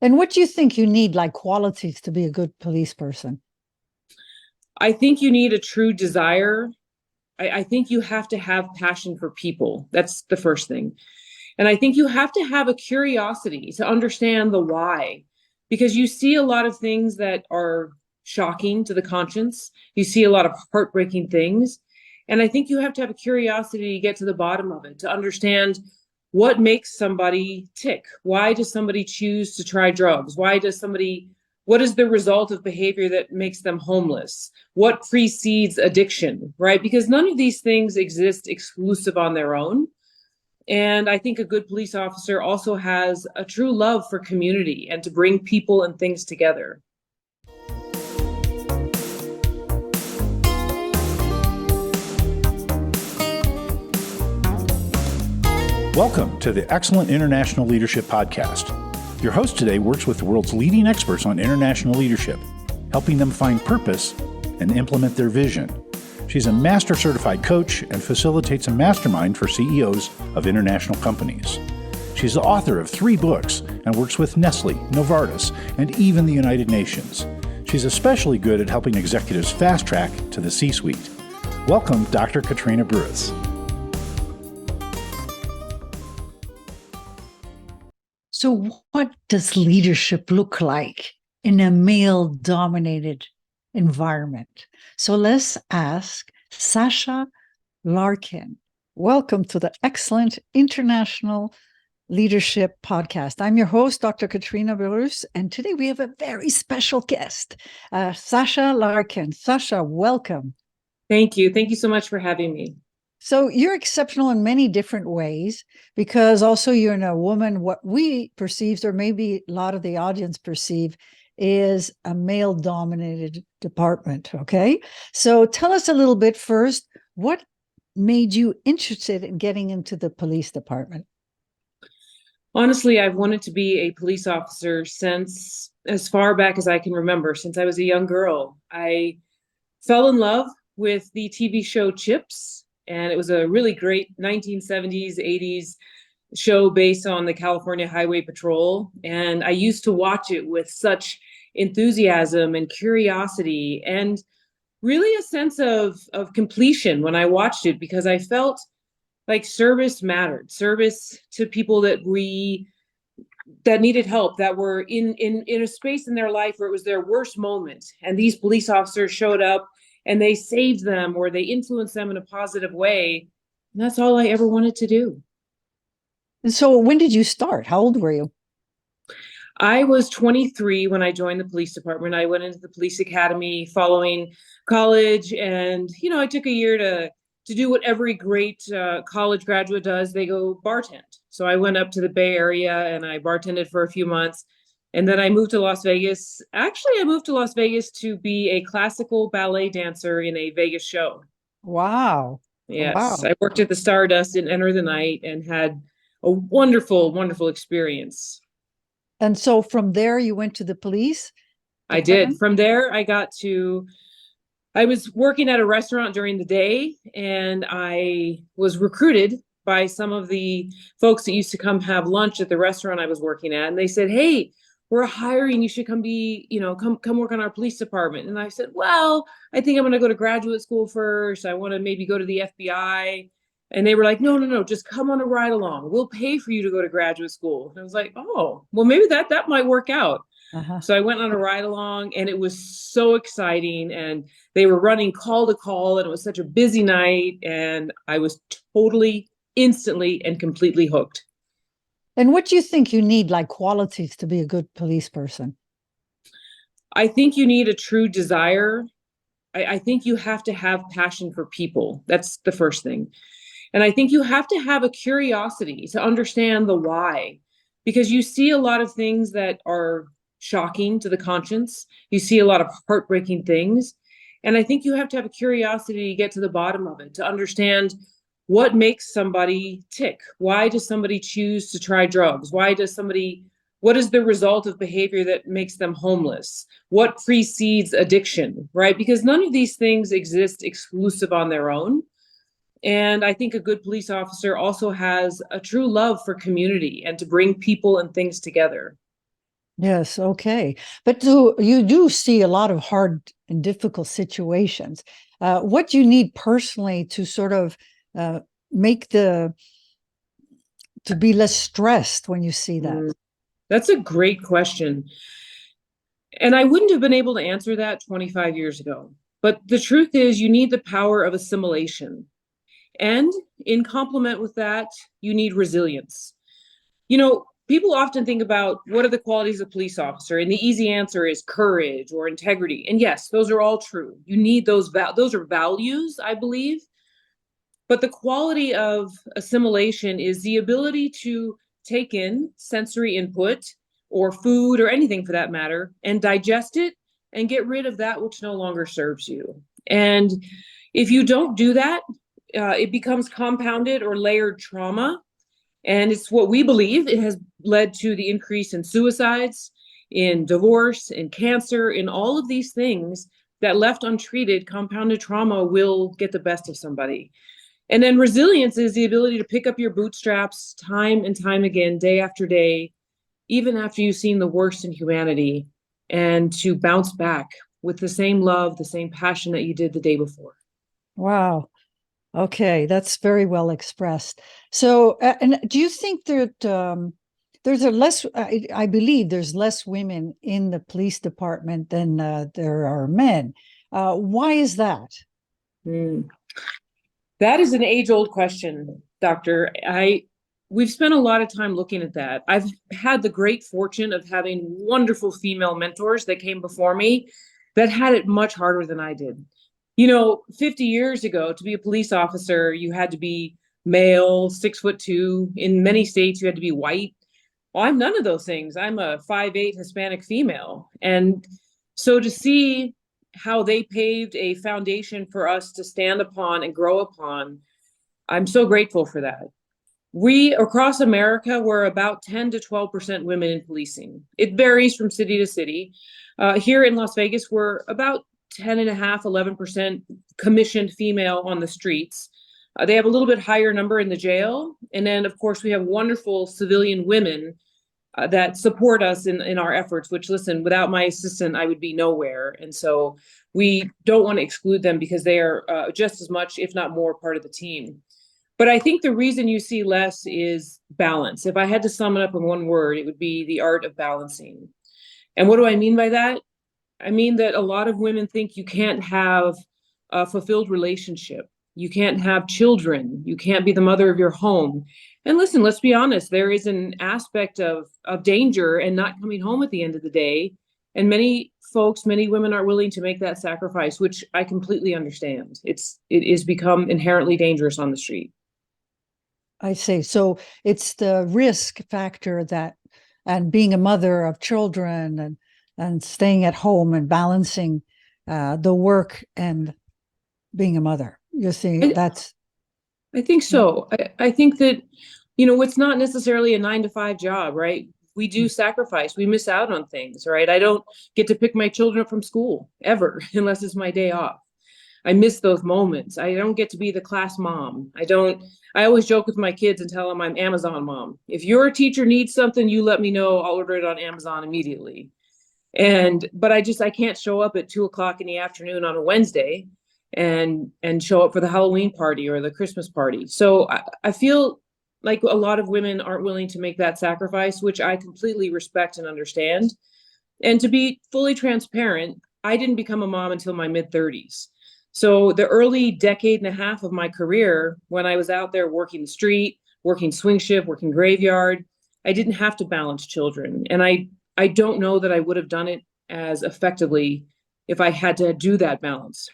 And what do you think you need, like qualities, to be a good police person? I think you need a true desire. I think you have to have passion for people. That's the first thing. And I think you have to have a curiosity to understand the why, because you see a lot of things that are shocking to the conscience. You see a lot of heartbreaking things. And I think you have to have a curiosity to get to the bottom of it, to understand what makes somebody tick. Why does somebody choose to try drugs? What is the result of behavior that makes them homeless? What precedes addiction, right? Because none of these things exist exclusive on their own. And I think a good police officer also has a true love for community and to bring people and things together. Welcome to the Excellent International Leadership Podcast. Your host today works with the world's leading experts on international leadership, helping them find purpose and implement their vision. She's a master certified coach and facilitates a mastermind for CEOs of international companies. She's the author of 3 books and works with Nestle, Novartis, and even the United Nations. She's especially good at helping executives fast track to the C-suite. Welcome, Dr. Katrina Burrus. So, what does leadership look like in a male-dominated environment? So, let's ask Sasha Larkin. Welcome to the Excellent International Leadership Podcast. I'm your host, Dr. Katrina Burrus, and today we have a very special guest, Sasha Larkin. Sasha, welcome. Thank you. Thank you so much for having me. So you're exceptional in many different ways, because also you're a woman. What we perceive, or maybe a lot of the audience perceive, is a male-dominated department, okay? So tell us a little bit first, what made you interested in getting into the police department? Honestly, I've wanted to be a police officer since as far back as I can remember, since I was a young girl. I fell in love with the TV show Chips. And it was a really great 1970s, 80s show based on the California Highway Patrol. And I used to watch it with such enthusiasm and curiosity and really a sense of completion when I watched it, because I felt like service mattered, service to people that needed help, that were in a space in their life where it was their worst moment. And these police officers showed up and they saved them, or they influenced them in a positive way. And that's all I ever wanted to do. And so when did you start? How old were you? I was 23 when I joined the police department. I went into the police academy following college, and I took a year to do what every great college graduate does. They go bartend. So I went up to the Bay Area and I bartended for a few months. And then I moved to Las Vegas. Actually, I moved to Las Vegas to be a classical ballet dancer in a Vegas show. Wow. Yes, Wow. I worked at the Stardust in Enter the Night and had a wonderful, wonderful experience. And so from there, you went to the police I did. department? From there, I was working at a restaurant during the day, and I was recruited by some of the folks that used to come have lunch at the restaurant I was working at. And they said, "Hey, we're hiring. You should come work on our police department." And I said, "Well, I think I'm going to go to graduate school first. I want to maybe go to the FBI." And they were like, "No, no, no, just come on a ride along. We'll pay for you to go to graduate school." And I was like, "Oh, well, maybe that might work out." Uh-huh. So I went on a ride along, and it was so exciting. And they were running call to call, and it was such a busy night. And I was totally, instantly, and completely hooked. And what do you think you need, like qualities, to be a good police person? I think you need a true desire. I think you have to have passion for people. That's the first thing. And I think you have to have a curiosity to understand the why, because you see a lot of things that are shocking to the conscience. You see a lot of heartbreaking things. And I think you have to have a curiosity to get to the bottom of it, to understand what makes somebody tick. Why does somebody choose to try drugs? What is the result of behavior that makes them homeless? What precedes addiction, right? Because none of these things exist exclusive on their own. And I think a good police officer also has a true love for community and to bring people and things together. Yes, okay. But so you do see a lot of hard and difficult situations. What do you need personally to sort of make to be less stressed when you see that? That's a great question. And I wouldn't have been able to answer that 25 years ago. But the truth is, you need the power of assimilation. And in complement with that, you need resilience. People often think about what are the qualities of a police officer, and the easy answer is courage or integrity. And yes, those are all true. You need those are values, I believe. But the quality of assimilation is the ability to take in sensory input or food or anything for that matter and digest it and get rid of that which no longer serves you. And if you don't do that, it becomes compounded or layered trauma. And it's what we believe it has led to the increase in suicides, in divorce, in cancer, in all of these things that left untreated, compounded trauma will get the best of somebody. And then resilience is the ability to pick up your bootstraps time and time again, day after day, even after you've seen the worst in humanity, and to bounce back with the same love, the same passion that you did the day before. Wow. Okay, that's very well expressed. So, and do you think that there's a less? I believe there's less women in the police department than there are men. Why is that? Mm. That is an age-old question, Doctor. We've spent a lot of time looking at that. I've had the great fortune of having wonderful female mentors that came before me that had it much harder than I did. 50 years ago, to be a police officer, you had to be male, 6'2". In many states, you had to be white. Well, I'm none of those things. I'm a 5'8" Hispanic female. And so to see how they paved a foundation for us to stand upon and grow upon, I'm so grateful for that. We, across America, we're about 10 to 12% women in policing. It varies from city to city. Here in Las Vegas, we're about 10.5, 11% commissioned female on the streets. They have a little bit higher number in the jail. And then, of course, we have wonderful civilian women that support us in our efforts, which, listen, without my assistant, I would be nowhere. And so we don't want to exclude them because they are just as much, if not more, part of the team. But I think the reason you see less is balance. If I had to sum it up in one word, it would be the art of balancing. And what do I mean by that? I mean that a lot of women think you can't have a fulfilled relationship. You can't have children. You can't be the mother of your home. And listen, let's be honest, there is an aspect of danger and not coming home at the end of the day. And many folks, many women are willing to make that sacrifice, which I completely understand. It is become inherently dangerous on the street. I see. So it's the risk factor that, and being a mother of children and staying at home and balancing the work and being a mother. You're saying that's. I think so. I think that, it's not necessarily a 9 to 5 job, right? We do sacrifice. We miss out on things, right? I don't get to pick my children up from school ever, unless it's my day off. I miss those moments. I don't get to be the class mom. I always joke with my kids and tell them I'm Amazon mom. If your teacher needs something, you let me know. I'll order it on Amazon immediately. But I can't show up at 2:00 in the afternoon on a Wednesday and show up for the Halloween party or the Christmas party. So I feel like a lot of women aren't willing to make that sacrifice, which I completely respect and understand. And to be fully transparent, I didn't become a mom until my mid-30s. So the early decade and a half of my career, when I was out there working the street, working swing shift, working graveyard, I didn't have to balance children. And I don't know that I would have done it as effectively if I had to do that balance.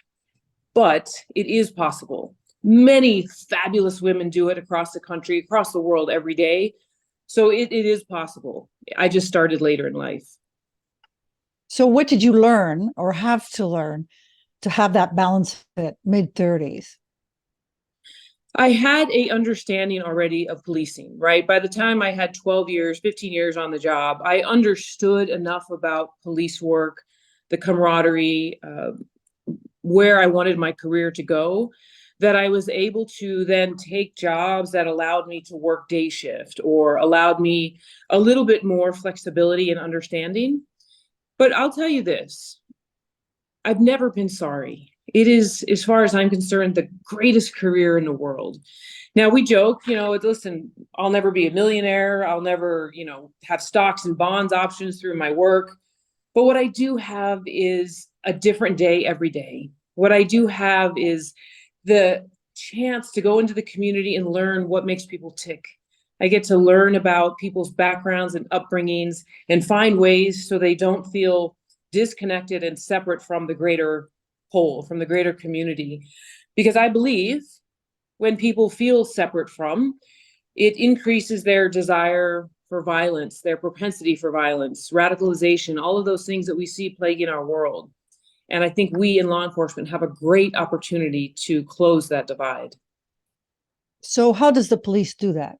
But it is possible. Many fabulous women do it across the country, across the world every day. So it is possible. I just started later in life. So what did you learn or have to learn to have that balance at mid-30s? I had a understanding already of policing, right? By the time I had 12 years, 15 years on the job, I understood enough about police work, the camaraderie, where I wanted my career to go. that I was able to then take jobs that allowed me to work day shift or allowed me a little bit more flexibility and understanding. But I'll tell you this, I've never been sorry. It is, as far as I'm concerned, the greatest career in the world. Now we joke, listen, I'll never be a millionaire. I'll never, have stocks and bonds options through my work. But what I do have is a different day every day. What I do have is the chance to go into the community and learn what makes people tick. I get to learn about people's backgrounds and upbringings and find ways so they don't feel disconnected and separate from the greater whole, from the greater community. Because I believe when people feel separate from, it increases their desire for violence, their propensity for violence, radicalization, all of those things that we see plaguing our world. And I think we in law enforcement have a great opportunity to close that divide. So how does the police do that?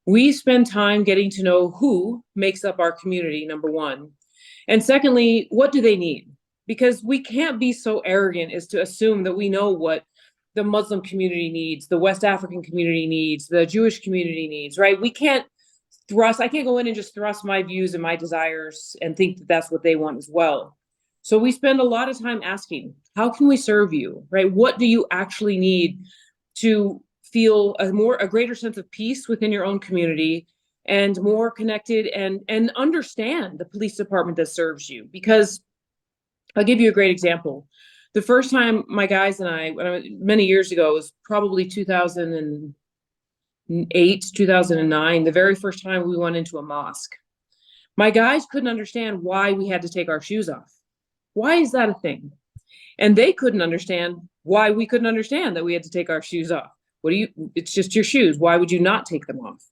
We spend time getting to know who makes up our community, number one. And secondly, what do they need? Because we can't be so arrogant as to assume that we know what the Muslim community needs, the West African community needs, the Jewish community needs, right? I can't go in and just thrust my views and my desires and think that that's what they want as well. So we spend a lot of time asking, how can we serve you, right? What do you actually need to feel a greater sense of peace within your own community and more connected and understand the police department that serves you? Because I'll give you a great example. The first time my guys and I, many years ago, it was probably 2008, 2009, the very first time we went into a mosque. My guys couldn't understand why we had to take our shoes off. Why is that a thing? And they couldn't understand why we couldn't understand that we had to take our shoes off. It's just your shoes. Why would you not take them off?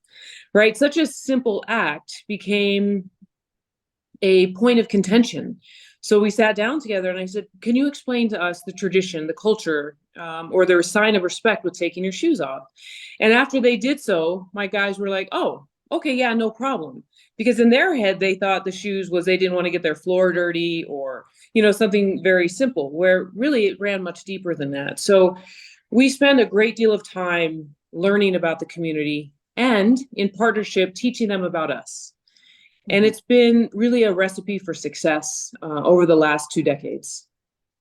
Right? Such a simple act became a point of contention. So we sat down together and I said, can you explain to us the tradition, the culture, or the sign of respect with taking your shoes off? And after they did so, my guys were like, oh, okay, yeah, no problem. Because in their head, they thought the shoes was they didn't want to get their floor dirty or, something very simple, where really it ran much deeper than that. So we spend a great deal of time learning about the community and in partnership, teaching them about us. And it's been really a recipe for success over the last 2 decades.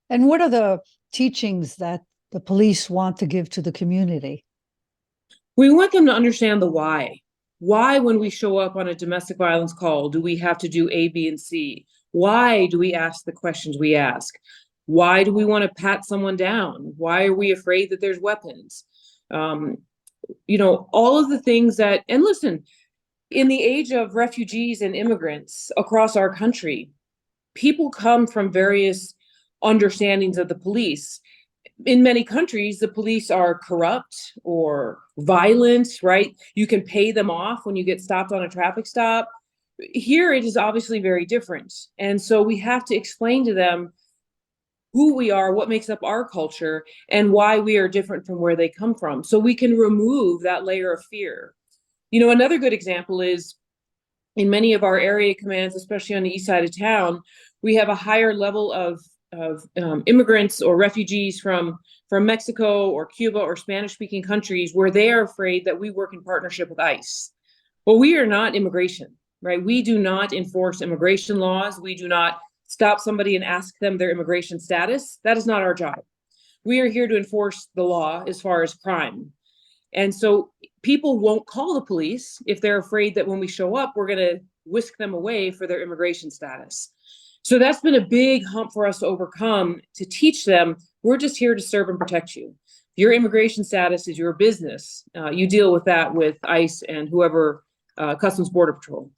And what are the teachings that the police want to give to the community? We want them to understand the why. Why, when we show up on a domestic violence call, do we have to do A, B, and C? Why do we ask the questions we ask? Why do we want to pat someone down? Why are we afraid that there's weapons? All of the things that, and listen, in the age of refugees and immigrants across our country, people come from various understandings of the police. In many countries, the police are corrupt or violent, right? You can pay them off when you get stopped on a traffic stop. Here, it is obviously very different. And so we have to explain to them who we are, what makes up our culture, and why we are different from where they come from. So we can remove that layer of fear. Another good example is in many of our area commands, especially on the east side of town, we have a higher level of immigrants or refugees from Mexico or Cuba or Spanish-speaking countries where they are afraid that we work in partnership with ICE. Well, we are not immigration, right? We do not enforce immigration laws. We do not stop somebody and ask them their immigration status. That is not our job. We are here to enforce the law as far as crime. And so people won't call the police if they're afraid that when we show up, we're going to whisk them away for their immigration status. So that's been a big hump for us to overcome, to teach them we're just here to serve and protect you. Your immigration status is your business. You deal with that with ICE and whoever, Customs Border Patrol.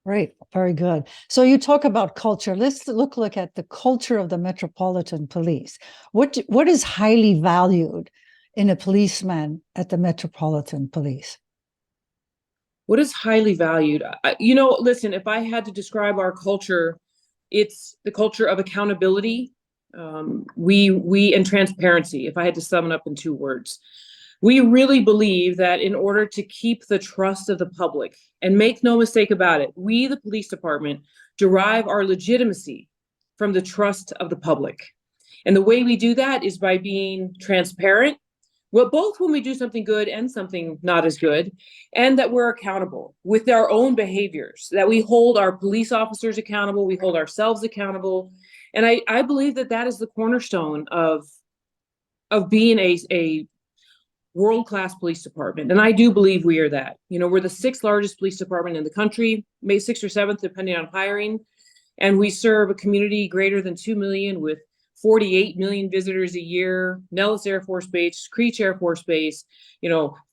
Right. Very good. So you talk about culture. Let's look at the culture of the Metropolitan Police. What is highly valued in a policeman at the Metropolitan Police? What is highly valued? Listen, if I had to describe our culture, it's the culture of accountability, and transparency, if I had to sum it up in 2 words. We really believe that in order to keep the trust of the public, and make no mistake about it, we, the police department, derive our legitimacy from the trust of the public. And the way we do that is by being transparent, well, both when we do something good and something not as good, and that we're accountable with our own behaviors, that we hold our police officers accountable, we hold ourselves accountable. And I believe that that is the cornerstone of being a world-class police department. And I do believe we are that. You know, we're the 6th largest police department in the country, maybe 6th or 7th, depending on hiring. And we serve a community greater than 2 million with 48 million visitors a year, Nellis Air Force Base, Creech Air Force Base,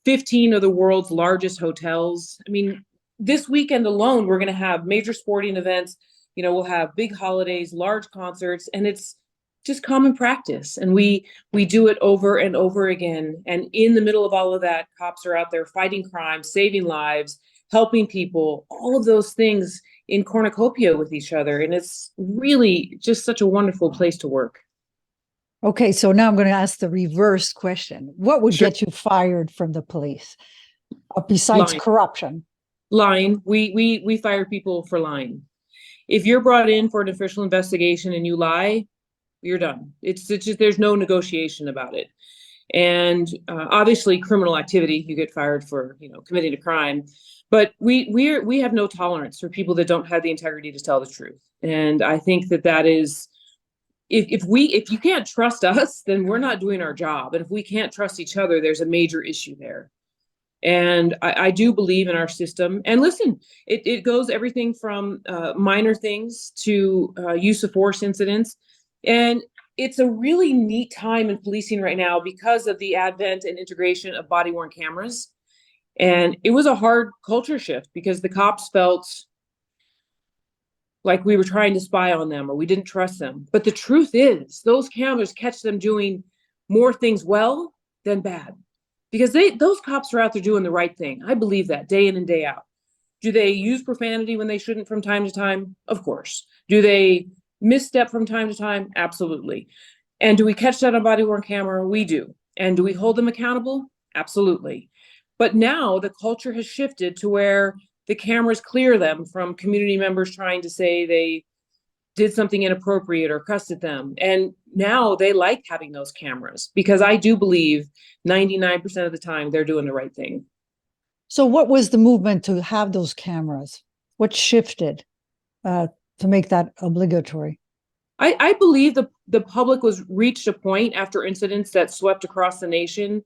15 of the world's largest hotels. I mean, this weekend alone, we're going to have major sporting events. We'll have big holidays, large concerts, and it's just common practice. And we do it over and over again. And in the middle of all of that, cops are out there fighting crime, saving lives, helping people, all of those things in cornucopia with each other. And it's really just such a wonderful place to work. Okay, so now I'm going to ask the reverse question. What would Sure. get you fired from the police besides Lying. corruption? Lying. We fire people for lying. If you're brought in for an official investigation and you lie, you're done. It's just, there's no negotiation about it. And obviously criminal activity, you get fired for, committing a crime. But we have no tolerance for people that don't have the integrity to tell the truth. And I think that is, if you can't trust us, then we're not doing our job. And if we can't trust each other, there's a major issue there. And I do believe in our system. And listen, it goes everything from minor things to use of force incidents. And it's a really neat time in policing right now because of the advent and integration of body-worn cameras. And it was a hard culture shift because the cops felt like we were trying to spy on them or we didn't trust them. But the truth is, those cameras catch them doing more things well than bad. Because those cops are out there doing the right thing. I believe that day in and day out. Do they use profanity when they shouldn't from time to time? Of course. Do they misstep from time to time? Absolutely. And do we catch that on body-worn camera? We do. And do we hold them accountable? Absolutely. But now the culture has shifted to where the cameras clear them from community members trying to say they did something inappropriate or cussed at them. And now they like having those cameras because I do believe 99% of the time they're doing the right thing. So what was the movement to have those cameras? What shifted to make that obligatory? I believe the public reached a point after incidents that swept across the nation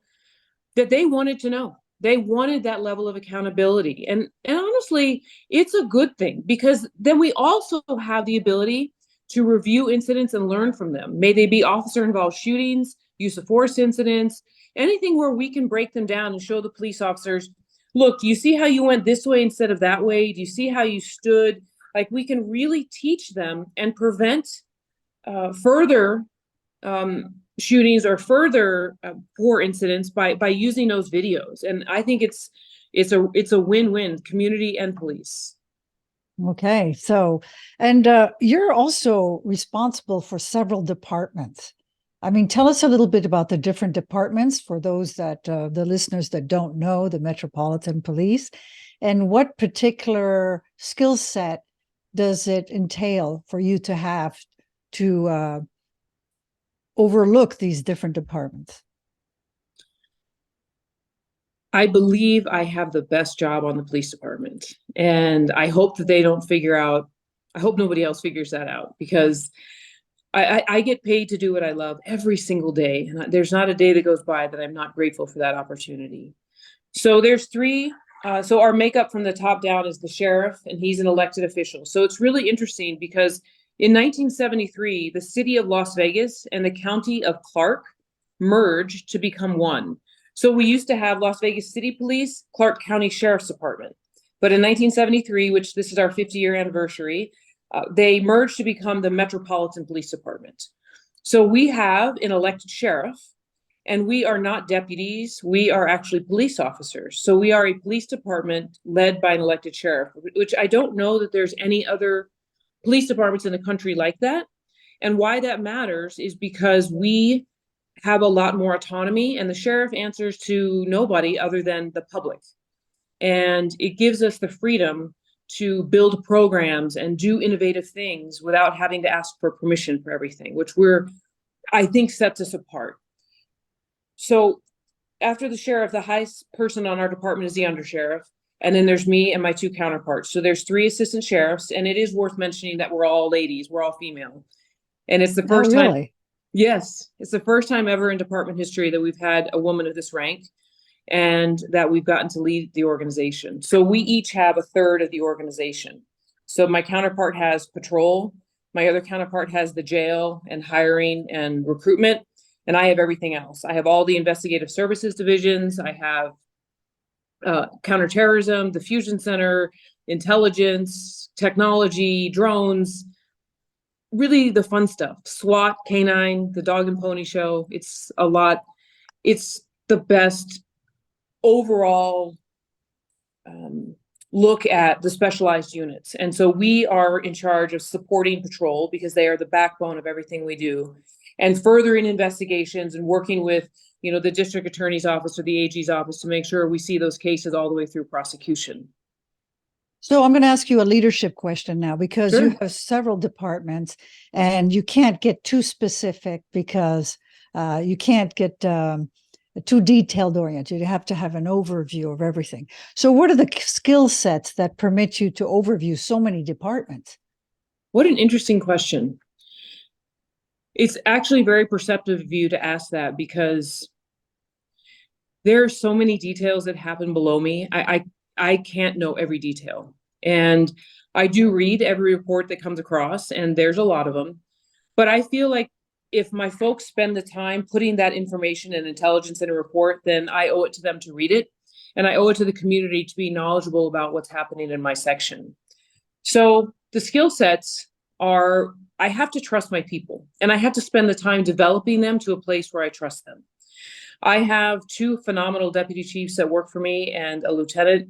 that they wanted to know. They wanted that level of accountability. And honestly, it's a good thing because then we also have the ability to review incidents and learn from them. May they be officer-involved shootings, use of force incidents, anything where we can break them down and show the police officers, look, do you see how you went this way instead of that way? Do you see how you stood? Like we can really teach them and prevent further shootings or further poor incidents by using those videos. And I think it's a win-win, community and police. Okay, so, and you're also responsible for several departments. I mean, tell us a little bit about the different departments for those that the listeners that don't know the Metropolitan Police, and what particular skill set does it entail for you to have to overlook these different departments? I believe I have the best job on the police department. And I hope that they don't I hope nobody else figures that out because I get paid to do what I love every single day. And there's not a day that goes by that I'm not grateful for that opportunity. So there's 3. So our makeup from the top down is the sheriff, and he's an elected official. So it's really interesting because in 1973, the city of Las Vegas and the county of Clark merged to become one. So we used to have Las Vegas City Police, Clark County Sheriff's Department. But in 1973, which this is our 50-year anniversary, they merged to become the Metropolitan Police Department. So we have an elected sheriff, and we are not deputies. We are actually police officers. So we are a police department led by an elected sheriff, which I don't know that there's any other police departments in the country like that. And why that matters is because we have a lot more autonomy, and the sheriff answers to nobody other than the public. And it gives us the freedom to build programs and do innovative things without having to ask for permission for everything, which we're I think sets us apart. So after the sheriff, the highest person on our department is the undersheriff. And then there's me and my two counterparts. So there's 3 assistant sheriffs, and it is worth mentioning that we're all ladies, we're all female. And it's the first time. Really? Yes, it's the first time ever in department history that we've had a woman of this rank and that we've gotten to lead the organization. So we each have a third of the organization. So my counterpart has patrol, my other counterpart has the jail and hiring and recruitment, and I have everything else. I have all the investigative services divisions. I have counterterrorism, the Fusion Center, intelligence, technology, drones, really the fun stuff. SWAT, K9, the dog and pony show. It's a lot. It's the best overall look at the specialized units. And so we are in charge of supporting patrol because they are the backbone of everything we do, and furthering investigations and working with, you know, the district attorney's office or the AG's office to make sure we see those cases all the way through prosecution. So I'm going to ask you a leadership question now, because Sure. you have several departments and you can't get too specific because you can't get too detailed oriented. You have to have an overview of everything. So what are the skill sets that permit you to overview so many departments? What an interesting question. It's actually very perceptive of you to ask that, because there are so many details that happen below me. I can't know every detail. And I do read every report that comes across, and there's a lot of them. But I feel like if my folks spend the time putting that information and intelligence in a report, then I owe it to them to read it. And I owe it to the community to be knowledgeable about what's happening in my section. So the skill sets are, I have to trust my people, and I have to spend the time developing them to a place where I trust them. I have 2 phenomenal deputy chiefs that work for me and a lieutenant,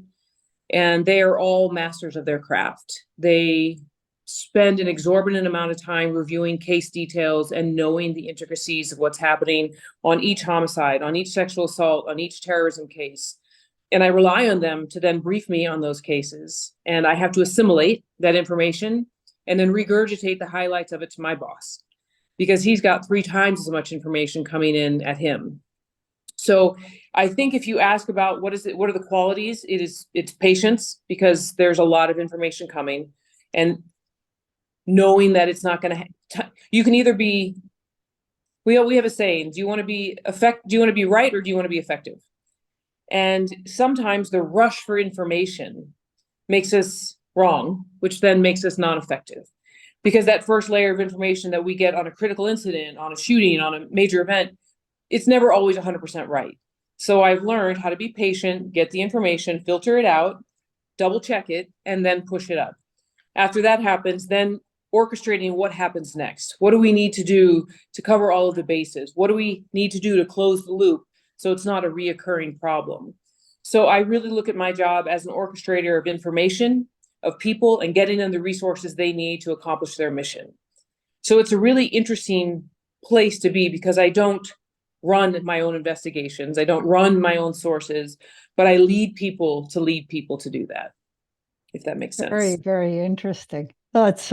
and they are all masters of their craft. They spend an exorbitant amount of time reviewing case details and knowing the intricacies of what's happening on each homicide, on each sexual assault, on each terrorism case. And I rely on them to then brief me on those cases. And I have to assimilate that information and then regurgitate the highlights of it to my boss, because he's got 3 times as much information coming in at him. So I think if you ask about what are the qualities, it's patience, because there's a lot of information coming, and knowing that it's not going to, you can either be, we have a saying, do you want to be right, or do you want to be effective? And sometimes the rush for information makes us wrong, which then makes us not effective. Because that first layer of information that we get on a critical incident, on a shooting, on a major event, it's never always 100% right. So I've learned how to be patient, get the information, filter it out, double check it, and then push it up. After that happens, then orchestrating what happens next. What do we need to do to cover all of the bases? What do we need to do to close the loop so it's not a reoccurring problem? So I really look at my job as an orchestrator of information, of people, and getting them the resources they need to accomplish their mission. So it's a really interesting place to be, because I don't run my own investigations. I don't run my own sources, but I lead people to do that, if that makes sense. Very, very interesting. That's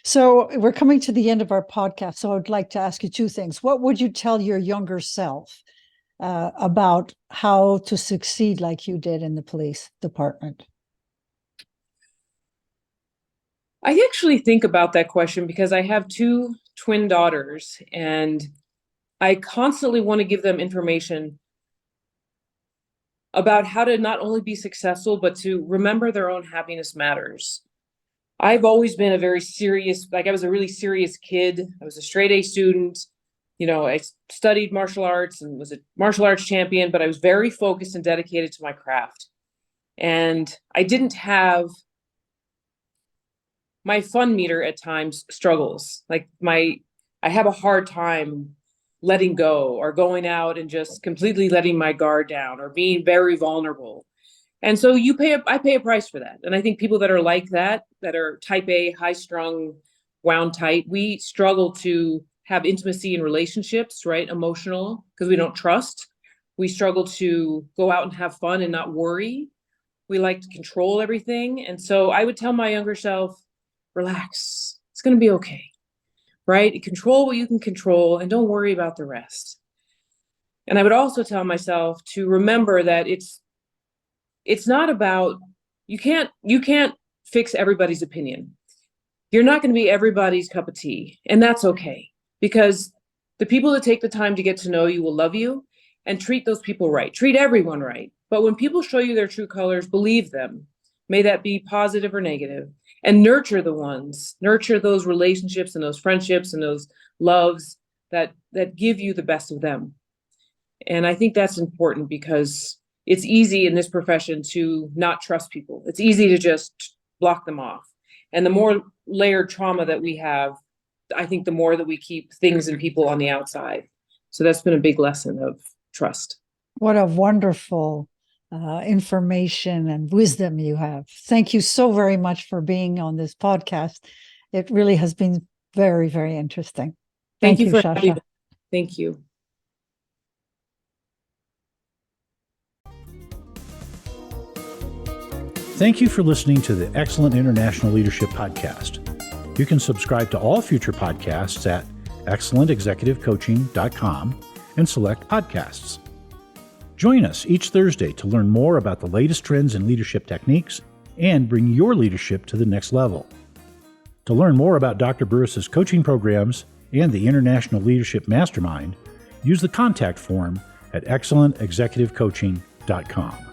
so we're coming to the end of our podcast. So I'd like to ask you 2 things. What would you tell your younger self about how to succeed like you did in the police department? I actually think about that question because I have 2 twin daughters, and I constantly want to give them information about how to not only be successful, but to remember their own happiness matters. I've always been a very serious, I was a really serious kid. I was a straight A student. You know, I studied martial arts and was a martial arts champion, but I was very focused and dedicated to my craft. And I didn't have, my fun meter at times struggles. I have a hard time letting go, or going out and just completely letting my guard down, or being very vulnerable. And so I pay a price for that. And I think people that are like that are type A, high strung, wound tight, we struggle to have intimacy in relationships, right? Emotional, because we don't trust. We struggle to go out and have fun and not worry. We like to control everything. And so I would tell my younger self, relax, it's going to be okay. right? Control what you can control and don't worry about the rest. And I would also tell myself to remember that it's not about, you can't fix everybody's opinion. You're not going to be everybody's cup of tea, and that's okay, because the people that take the time to get to know you will love you, and treat those people right. Treat everyone right. But when people show you their true colors, believe them. May that be positive or negative, and nurture those relationships and those friendships and those loves that give you the best of them. And I think that's important, because it's easy in this profession to not trust people. It's easy to just block them off. And the more layered trauma that we have, I think the more that we keep things and people on the outside. So that's been a big lesson of trust. What a wonderful information and wisdom you have. Thank you so very much for being on this podcast. It really has been very, very interesting. Thank you, for Sasha. having me. Thank you. Thank you for listening to the Excellent International Leadership Podcast. You can subscribe to all future podcasts at excellentexecutivecoaching.com and select podcasts. Join us each Thursday to learn more about the latest trends in leadership techniques and bring your leadership to the next level. To learn more about Dr. Burrus's coaching programs and the International Leadership Mastermind, use the contact form at excellentexecutivecoaching.com.